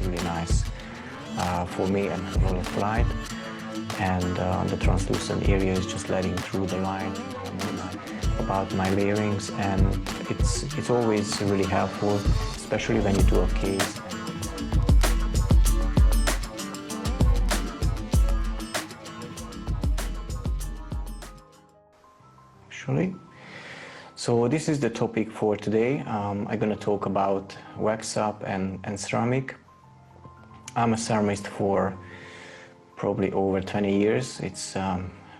really nice for me and a lot of light. And the translucent area is just letting through the light about my layerings, and it's always really helpful, especially when you do a case. So this is the topic for today. I'm going to talk about wax up and ceramic. I'm a ceramist for probably over 20 years. It's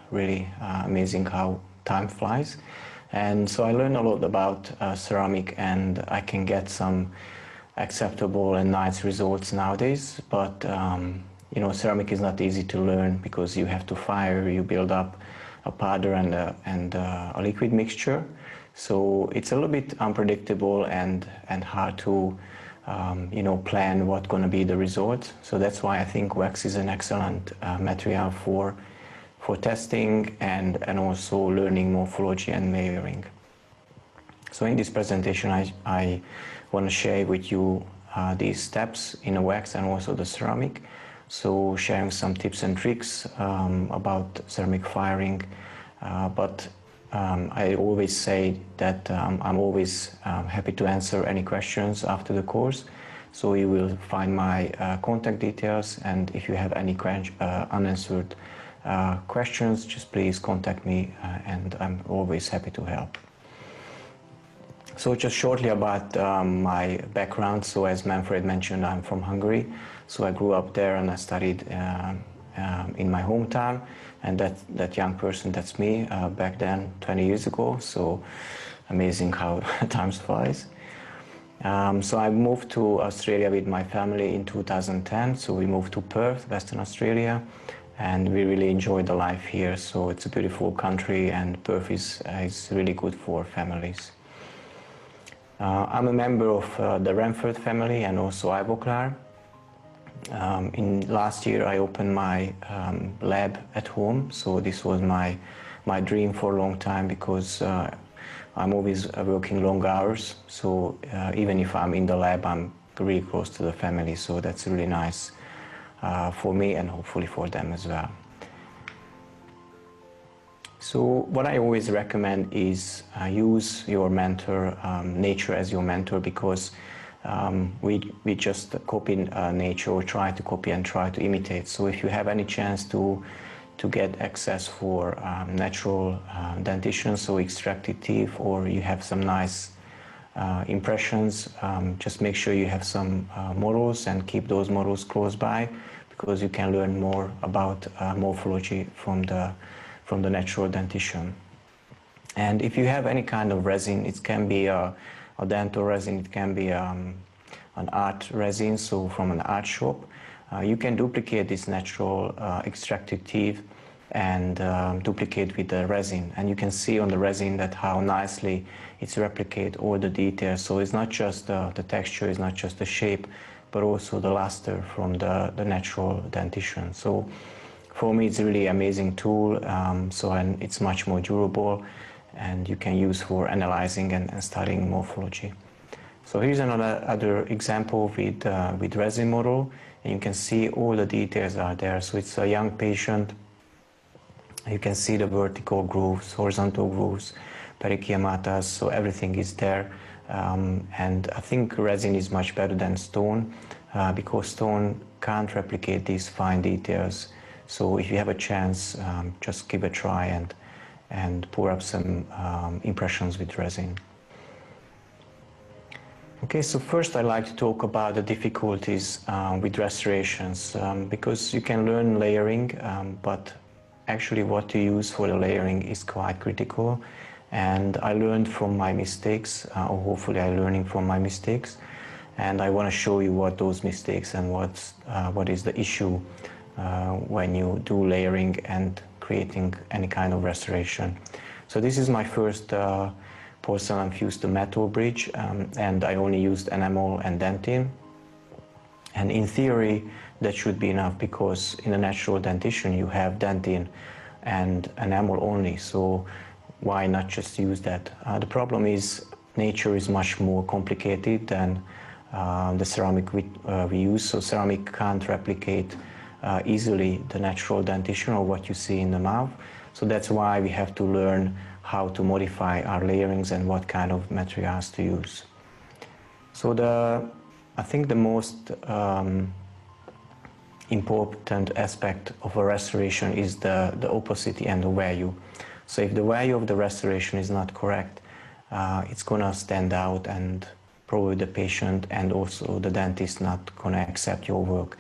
really amazing how time flies. And so I learned a lot about ceramic, and I can get some acceptable and nice results nowadays. But you know, ceramic is not easy to learn because you have to fire, you build up a powder and a liquid mixture. So it's a little bit unpredictable and hard to you know, plan what's going to be the result. So that's why I think wax is an excellent material for testing and also learning morphology and layering. So in this presentation I want to share with you these steps in the wax and also the ceramic. So sharing some tips and tricks about ceramic firing, but I always say that I'm always happy to answer any questions after the course. So you will find my contact details, and if you have any unanswered questions, just please contact me, and I'm always happy to help. So just shortly about my background. So as Manfred mentioned, I'm from Hungary. So I grew up there and I studied in my hometown, and that young person, that's me back then 20 years ago. So amazing how time flies. So I moved to Australia with my family in 2010. So we moved to Perth, Western Australia, and we really enjoyed the life here. So it's a beautiful country, and Perth is really good for families. I'm a member of the Ramford family and also Ivoclar. In last year I opened my lab at home, so this was my dream for a long time, because I'm always working long hours, so even if I'm in the lab I'm really close to the family, so that's really nice for me and hopefully for them as well. So what I always recommend is use your mentor, nature as your mentor, because we just copy nature, or try to copy and try to imitate. So if you have any chance to get access for natural dentition, so extracted teeth, or you have some nice impressions, just make sure you have some models and keep those models close by, because you can learn more about morphology from the natural dentition. And if you have any kind of resin, it can be a dental resin, it can be an art resin, so from an art shop. You can duplicate this natural extracted teeth and duplicate with the resin. And you can see on the resin that how nicely it's replicate all the details. So it's not just the texture, it's not just the shape, but also the luster from the natural dentition. So for me, it's a really amazing tool, and it's much more durable, and you can use for analyzing and studying morphology. So here's another example with resin model, and you can see all the details are there. So it's a young patient. You can see the vertical grooves, horizontal grooves, perichiamatas, so everything is there. And I think resin is much better than stone, because stone can't replicate these fine details. So if you have a chance, just give a try and pour up some impressions with resin. Okay, so first I'd like to talk about the difficulties with restorations, because you can learn layering, but actually what to use for the layering is quite critical. And I learned from my mistakes, or hopefully I'm learning from my mistakes, and I want to show you what those mistakes and what is the issue when you do layering and creating any kind of restoration. So this is my first porcelain fused to metal bridge, and I only used enamel and dentin. And in theory that should be enough, because in a natural dentition you have dentin and enamel only, so why not just use that? The problem is nature is much more complicated than the ceramic we use. So ceramic can't replicate easily the natural dentition or what you see in the mouth. So that's why we have to learn how to modify our layerings and what kind of materials to use. So I think the most important aspect of a restoration is the opacity and the value. So if the value of the restoration is not correct, it's gonna stand out, and probably the patient and also the dentist not gonna accept your work.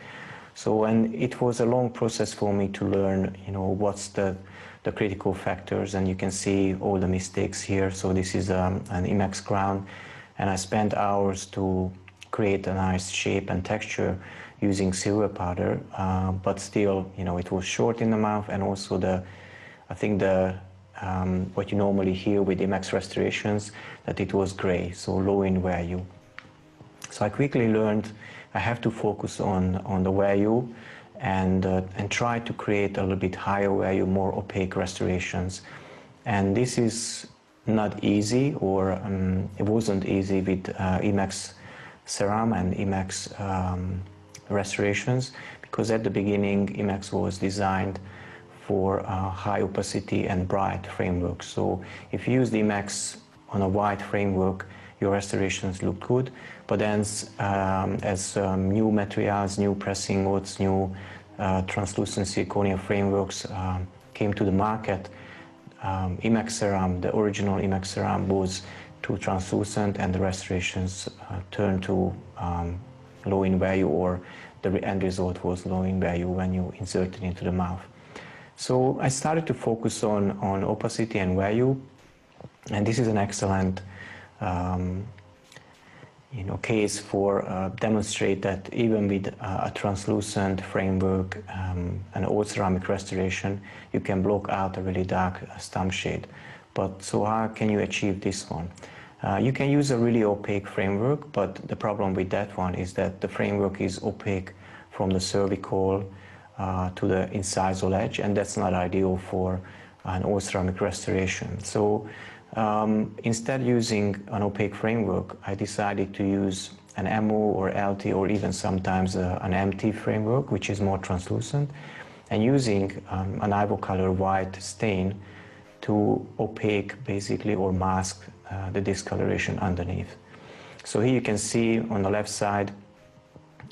So, and it was a long process for me to learn, what's the critical factors, and you can see all the mistakes here. So this is an IMAX crown, and I spent hours to create a nice shape and texture using silver powder, but still, it was short in the mouth, and also I think what you normally hear with IMAX restorations, that it was gray, so low in value. So I quickly learned I have to focus on the value and try to create a little bit higher value, more opaque restorations. And this is not easy, or it wasn't easy with IMAX Ceram and IMAX restorations, because at the beginning IMAX was designed for high opacity and bright framework. So if you use the IMAX on a white framework, your restorations look good, but then as new materials, new pressing modes, new translucent zirconia frameworks came to the market, IMAX Ceram, the original IMAX Ceram, was too translucent, and the restorations turned to low in value, or the end result was low in value when you insert it into the mouth. So I started to focus on opacity and value, and this is an excellent case for demonstrate that even with a translucent framework, an old ceramic restoration, you can block out a really dark stump shade. But so how can you achieve this one? You can use a really opaque framework, but the problem with that one is that the framework is opaque from the cervical to the incisal edge, and that's not ideal for an old ceramic restoration. So instead using an opaque framework, I decided to use an MO or LT, or even sometimes an MT framework, which is more translucent, and using an ivory color white stain to opaque basically, or mask the discoloration underneath. So here you can see on the left side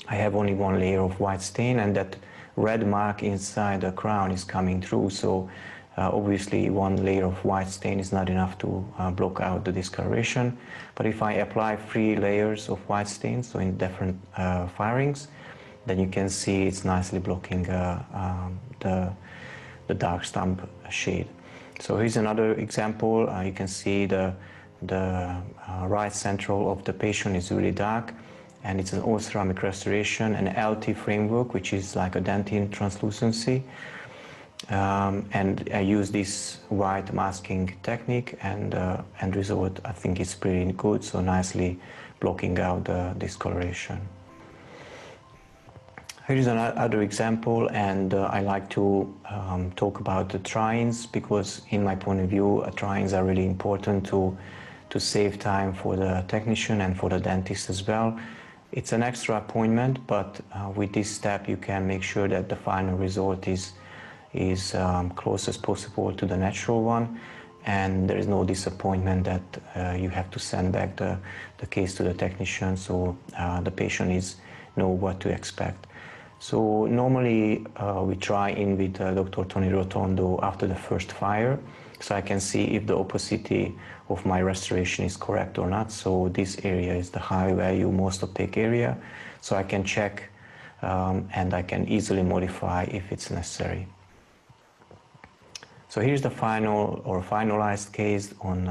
I have only one layer of white stain, and that red mark inside the crown is coming through. So obviously one layer of white stain is not enough to block out the discoloration. But if I apply 3 layers of white stain, so in different firings, then you can see it's nicely blocking the dark stump shade. So here's another example. You can see the right central of the patient is really dark, and it's an old ceramic restoration, an LT framework, which is like a dentine translucency. And I use this white masking technique, and end result I think is pretty good, so nicely blocking out the discoloration. Here is another example, and I like to talk about the try-ins, because in my point of view, try-ins are really important to save time for the technician and for the dentist as well. It's an extra appointment, but with this step you can make sure that the final result is close as possible to the natural one, and there is no disappointment that you have to send back the case to the technician, so the patient know what to expect. So normally we try in with Dr. Tony Rotondo after the first fire, so I can see if the opacity of my restoration is correct or not. So this area is the high value, most opaque area, so I can check and I can easily modify if it's necessary. So here's the final or finalized case on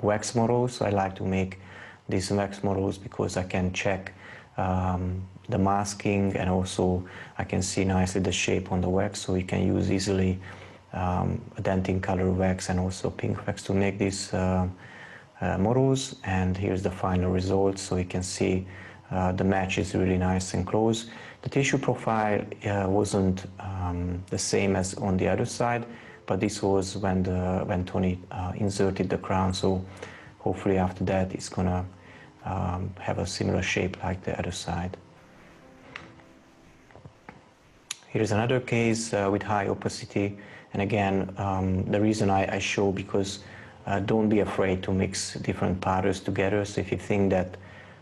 wax models. I like to make these wax models because I can check the masking, and also I can see nicely the shape on the wax, so you can use easily a dentin color wax and also pink wax to make these models. And here's the final result, so you can see the match is really nice and close. The tissue profile wasn't the same as on the other side, but this was when Tony inserted the crown, so hopefully after that it's gonna have a similar shape like the other side. Here's another case with high opacity, and again, the reason I show, because don't be afraid to mix different powders together. So if you think that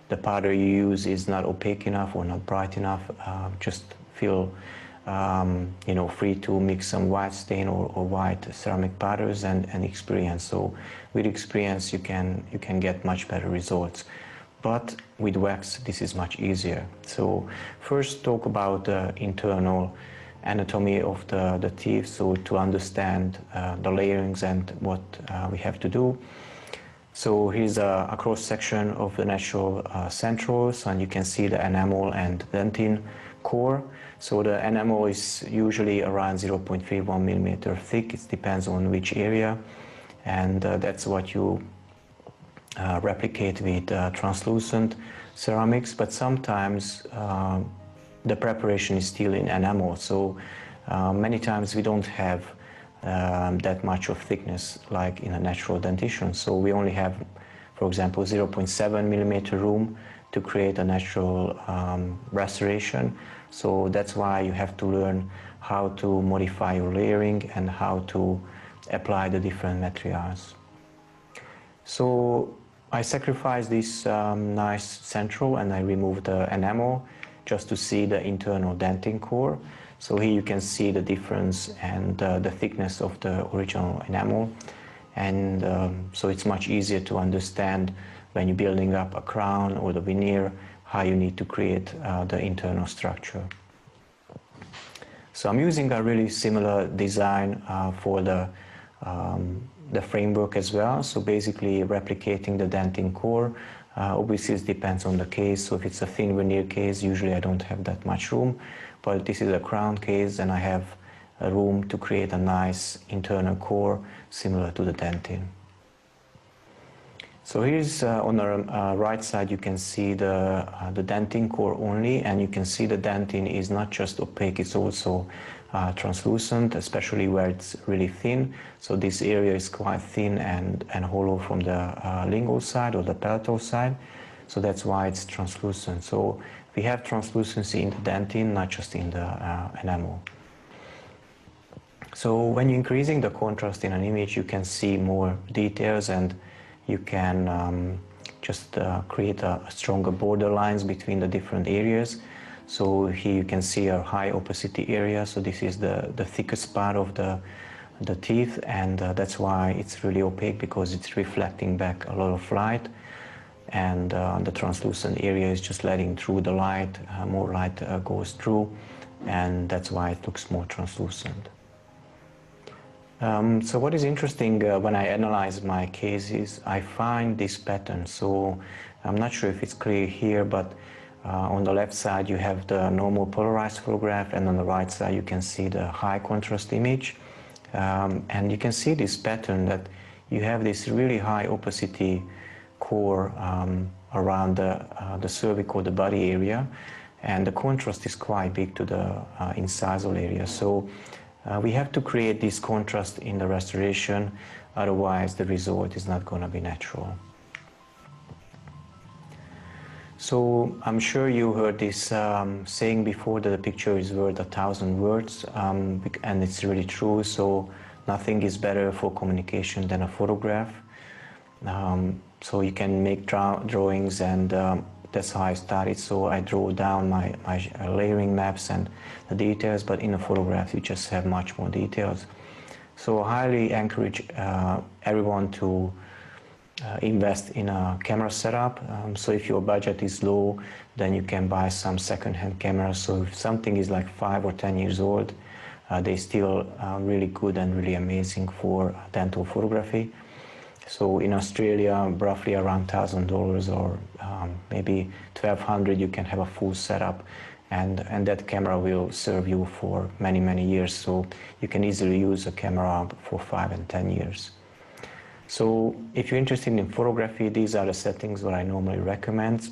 the powder you use is not opaque enough or not bright enough, just feel free to mix some white stain or white ceramic powders and experience. So with experience you can get much better results. But with wax this is much easier. So first talk about the internal anatomy of the teeth, so to understand the layerings and what we have to do. So here's a cross-section of the natural centrals, and you can see the enamel and dentin core. So the enamel is usually around 0.31 millimeter thick. It depends on which area, and that's what you replicate with translucent ceramics. But sometimes the preparation is still in enamel, so many times we don't have that much of thickness like in a natural dentition. So we only have, for example, 0.7 millimeter room to create a natural restoration. So that's why you have to learn how to modify your layering and how to apply the different materials. So I sacrificed this nice central and I removed the enamel just to see the internal dentin core. So here you can see the difference and the thickness of the original enamel, and so it's much easier to understand when you're building up a crown or the veneer how you need to create the internal structure. So I'm using a really similar design for the framework as well, so basically replicating the dentin core. Obviously it depends on the case, so if it's a thin veneer case usually I don't have that much room, but this is a crown case and I have a room to create a nice internal core similar to the dentin. So here's on the right side you can see the dentin core only, and you can see the dentin is not just opaque, it's also translucent, especially where it's really thin. So this area is quite thin and hollow from the lingual side or the palatal side, so that's why it's translucent. So we have translucency in the dentin, not just in the enamel. So when you're increasing the contrast in an image you can see more details, and you can just create a stronger border lines between the different areas. So here you can see a high opacity area, so this is the thickest part of the teeth, and that's why it's really opaque, because it's reflecting back a lot of light, and the translucent area is just letting through the light, more light goes through, and that's why it looks more translucent. So what is interesting when I analyze my cases, I find this pattern. So I'm not sure if it's clear here, but on the left side you have the normal polarized photograph, and on the right side you can see the high contrast image. And you can see this pattern that you have this really high opacity core around the cervical, the body area, and the contrast is quite big to the incisal area. So we have to create this contrast in the restoration, otherwise the result is not going to be natural. So I'm sure you heard this saying before, that a picture is worth 1,000 words, and it's really true. So nothing is better for communication than a photograph. So you can make drawings, and that's how I started. So I draw down my layering maps and the details, but in a photograph you just have much more details. So I highly encourage everyone to invest in a camera setup. So if your budget is low, then you can buy some second-hand cameras. So if something is like 5 or 10 years old, they still really good and really amazing for dental photography. So in Australia, roughly around $1,000 or maybe $1,200, you can have a full setup, and that camera will serve you for many, many years. So you can easily use a camera for 5 and 10 years. So if you're interested in photography, these are the settings that I normally recommend.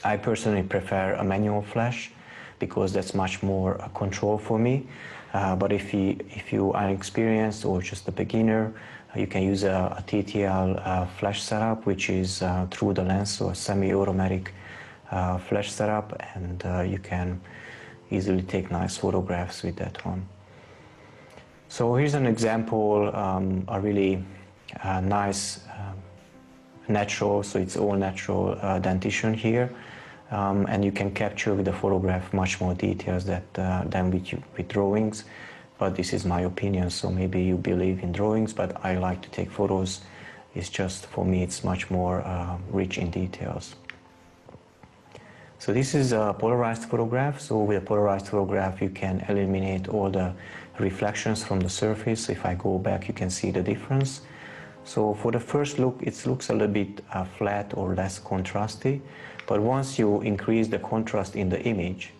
I personally prefer a manual flash, because that's much more control for me. But if you are experienced or just a beginner, You can use a TTL flash setup, which is through the lens, so a semi-automatic flash setup, and you can easily take nice photographs with that one. So here's an example, a really nice natural, so it's all natural dentition here, and you can capture with the photograph much more details than with drawings. But this is my opinion, so maybe you believe in drawings, but I like to take photos. It's just, for me, it's much more rich in details. So this is a polarized photograph. So with a polarized photograph, you can eliminate all the reflections from the surface. If I go back, you can see the difference. So for the first look, it looks a little bit flat or less contrasty, but once you increase the contrast in the image,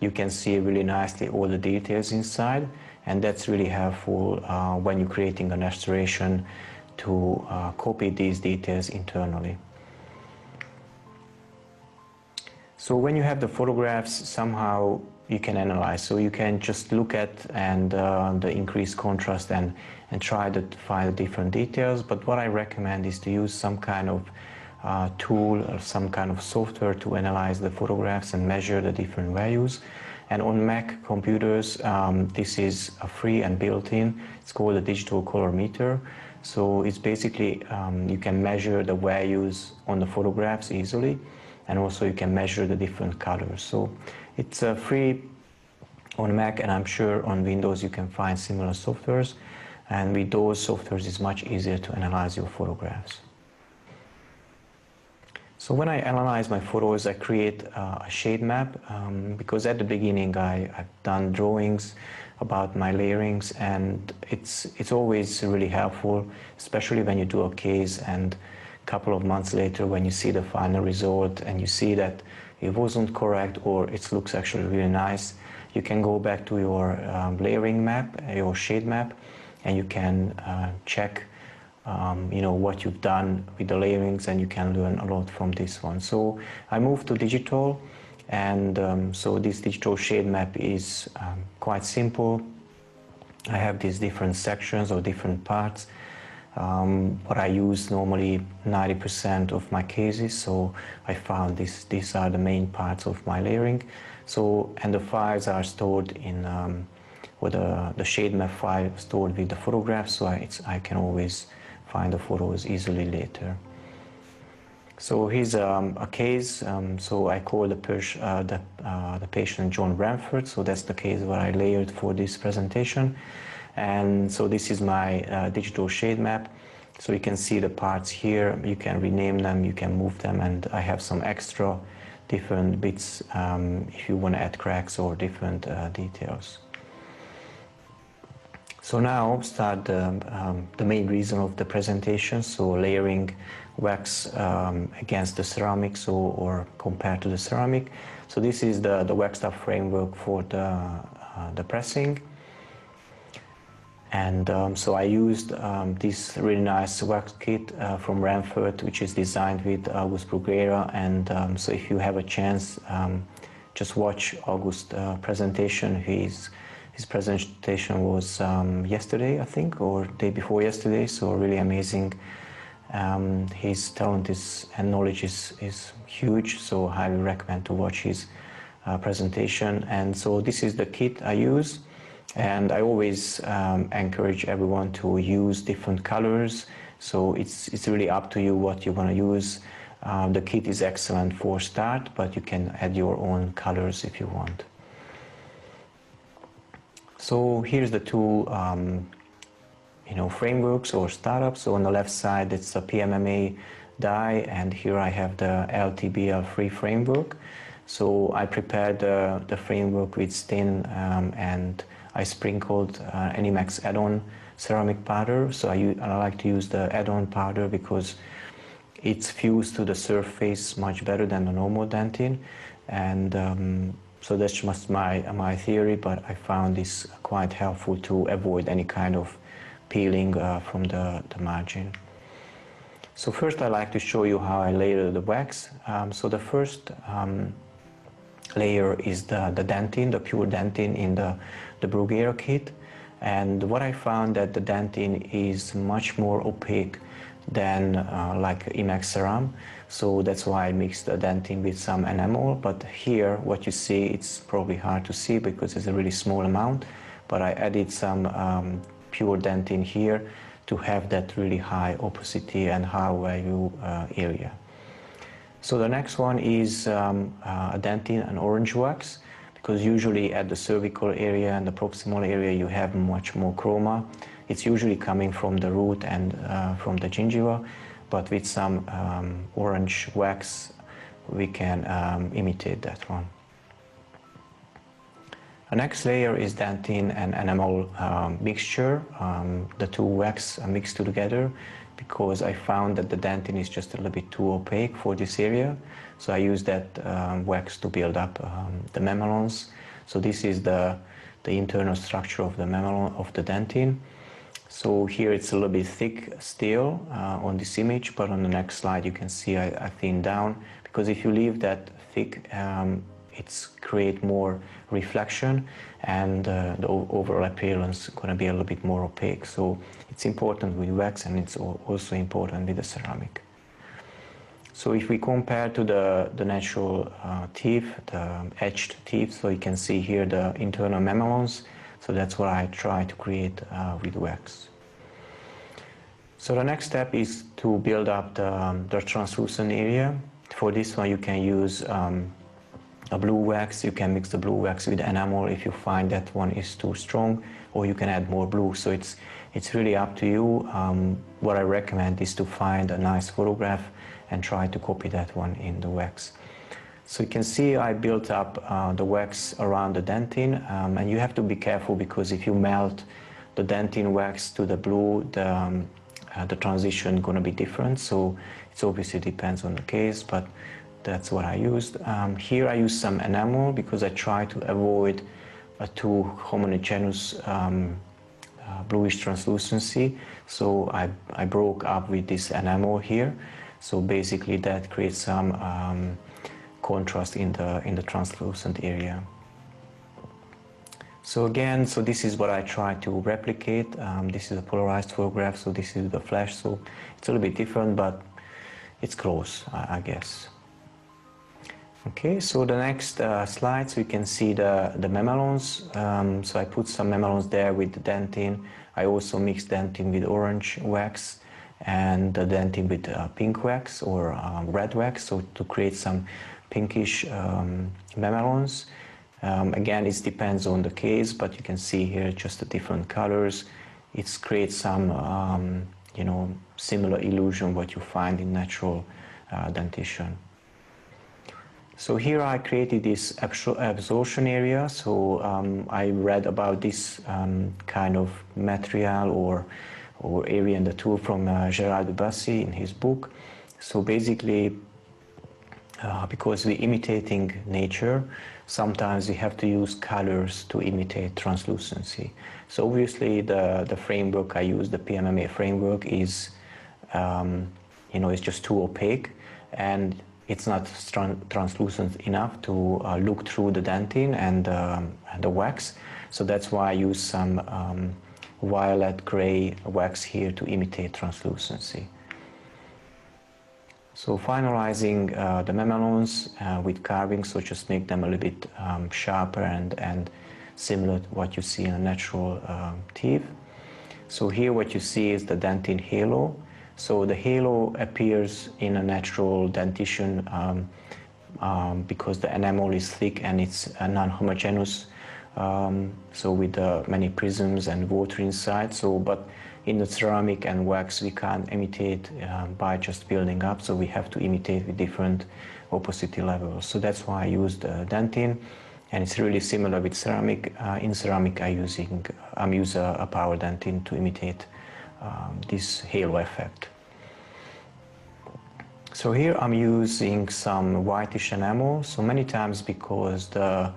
you can see really nicely all the details inside, and that's really helpful when you're creating a restoration to copy these details internally. So when you have the photographs, somehow you can analyze. So you can just look at and the increased contrast and try to find the different details. But what I recommend is to use some kind of tool or some kind of software to analyze the photographs and measure the different values. And on Mac computers, this is a free and built-in. It's called a digital color meter. So it's basically, you can measure the values on the photographs easily, and also you can measure the different colors. So it's free on Mac, and I'm sure on Windows you can find similar softwares. And with those softwares, it's much easier to analyze your photographs. So when I analyze my photos, I create a shade map, because at the beginning I've done drawings about my layerings, and it's always really helpful, especially when you do a case and a couple of months later when you see the final result and you see that it wasn't correct or it looks actually really nice. You can go back to your layering map, your shade map, and you can check you know, what you've done with the layerings, and you can learn a lot from this one. So I moved to digital, and so this digital shade map is quite simple. I have these different sections or different parts. What I use normally 90% of my cases, so I found these are the main parts of my layering. So, and the files are stored in, or the shade map file stored with the photographs, so I can always find the photos easily later. So here's a case. So I call the patient John Bramford. So that's the case where I layered for this presentation. And so this is my digital shade map. So you can see the parts here. You can rename them, you can move them, and I have some extra different bits if you want to add cracks or different details. So now start the main reason of the presentation, so layering wax against the ceramics or compared to the ceramic. So this is the waxed up framework for the pressing. And so I used this really nice wax kit from Ramford, which is designed with August Bruguera. And so if you have a chance, just watch August's presentation. His presentation was yesterday, I think, or day before yesterday, so really amazing. His talent and knowledge is huge, so I highly recommend to watch his presentation. And so this is the kit I use, and I always encourage everyone to use different colors, so it's really up to you what you want to use. The kit is excellent for start, but you can add your own colors if you want. So here's the two frameworks or startups. So on the left side it's a PMMA die, and here I have the LTBL free framework. So I prepared the framework with stain and I sprinkled Animax add-on ceramic powder. So I like to use the add-on powder because it's fused to the surface much better than the normal dentin, and so that's just my theory, but I found this quite helpful to avoid any kind of peeling from the margin. So first I like to show you how I layer the wax. So the first layer is the dentin, the pure dentin in the Bruguera kit. And what I found that the dentin is much more opaque than like Emax ceram. So that's why I mixed the dentin with some enamel. But here, what you see, it's probably hard to see because it's a really small amount. But I added some pure dentin here to have that really high opacity and high value area. So the next one is a dentin and orange wax, because usually at the cervical area and the proximal area you have much more chroma. It's usually coming from the root and from the gingiva, but with some orange wax we can imitate that one. The next layer is dentin and enamel mixture. The two wax are mixed together because I found that the dentin is just a little bit too opaque for this area. So I use that wax to build up the mamelons. So this is the internal structure of the mamelon of the dentin. So here it's a little bit thick still on this image, but on the next slide you can see I thin down, because if you leave that thick, it's create more reflection, and the overall appearance is going to be a little bit more opaque. So it's important with wax, and it's also important with the ceramic. So if we compare to the natural teeth, the etched teeth, so you can see here the internal mamelons. So that's what I try to create with wax. So the next step is to build up the translucent area. For this one you can use a blue wax. You can mix the blue wax with enamel if you find that one is too strong, or you can add more blue. So it's really up to you. What I recommend is to find a nice photograph and try to copy that one in the wax. So you can see I built up the wax around the dentin, and you have to be careful, because if you melt the dentin wax to the blue, the transition is going to be different. So it obviously depends on the case, but that's what I used. Here I use some enamel because I try to avoid a too homogeneous bluish translucency. So I broke up with this enamel here. So basically that creates some contrast in the translucent area. So again, so this is what I try to replicate. This is a polarized photograph, so this is the flash. So it's a little bit different, but it's close, I guess. Okay, so the next slides we can see the mamelons. So I put some mamelons there with the dentin. I also mixed dentin with orange wax and the dentin with pink wax or red wax, so to create some pinkish mamelons. Again, it depends on the case, but you can see here just the different colors. It creates some you know, similar illusion what you find in natural dentition. So here I created this absorption area. So I read about this kind of material or area in the tool from Gérald de Bassy in his book. So basically, because we're imitating nature, sometimes we have to use colors to imitate translucency. So obviously the framework I use, the PMMA framework, is you know, it's just too opaque, and it's not translucent enough to look through the dentin and the wax. So that's why I use some violet gray wax here to imitate translucency. So finalizing the mamelons with carving, so just make them a little bit sharper and similar to what you see in a natural teeth. So here what you see is the dentin halo. So the halo appears in a natural dentition because the enamel is thick and it's non-homogeneous. So with many prisms and water inside. So, but in the ceramic and wax we can't imitate by just building up. So we have to imitate with different opacity levels. So that's why I used dentin, and it's really similar with ceramic. In ceramic I'm use a power dentin to imitate this halo effect. So here I'm using some whitish enamel. So many times, because the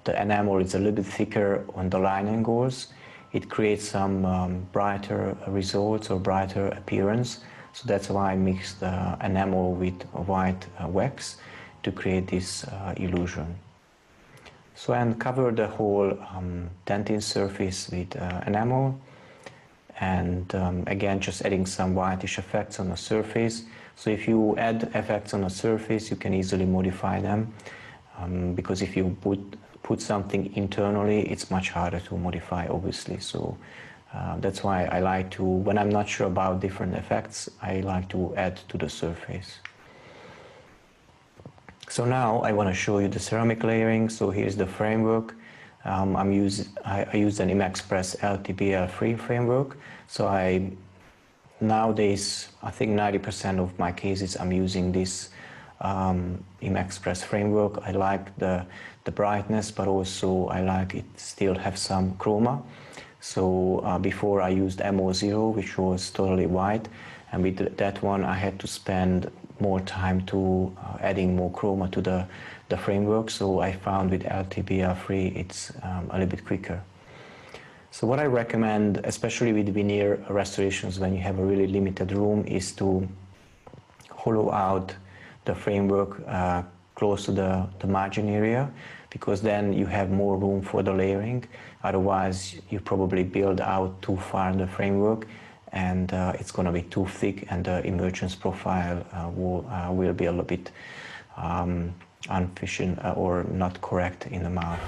enamel is a little bit thicker on the line angles, it creates some brighter results or brighter appearance. So that's why I mix the enamel with white wax to create this illusion. So and cover the whole dentin surface with enamel, and again just adding some whitish effects on the surface. So if you add effects on the surface, you can easily modify them, because if you put something internally, it's much harder to modify, obviously. So that's why I like to, when I'm not sure about different effects, I like to add to the surface. So now I want to show you the ceramic layering. So here's the framework. I used an ImExpress LTBL3 framework. So nowadays, I think 90% of my cases I'm using this ImExpress framework. I like the brightness, but also I like it still have some chroma. So before I used MO0, which was totally white, and with that one I had to spend more time to adding more chroma to the framework. So I found with LTBL3 it's a little bit quicker. So what I recommend, especially with veneer restorations when you have a really limited room, is to hollow out the framework close to the margin area, because then you have more room for the layering. Otherwise you probably build out too far the framework, and it's going to be too thick, and the emergence profile will be a little bit inefficient or not correct in the mouth.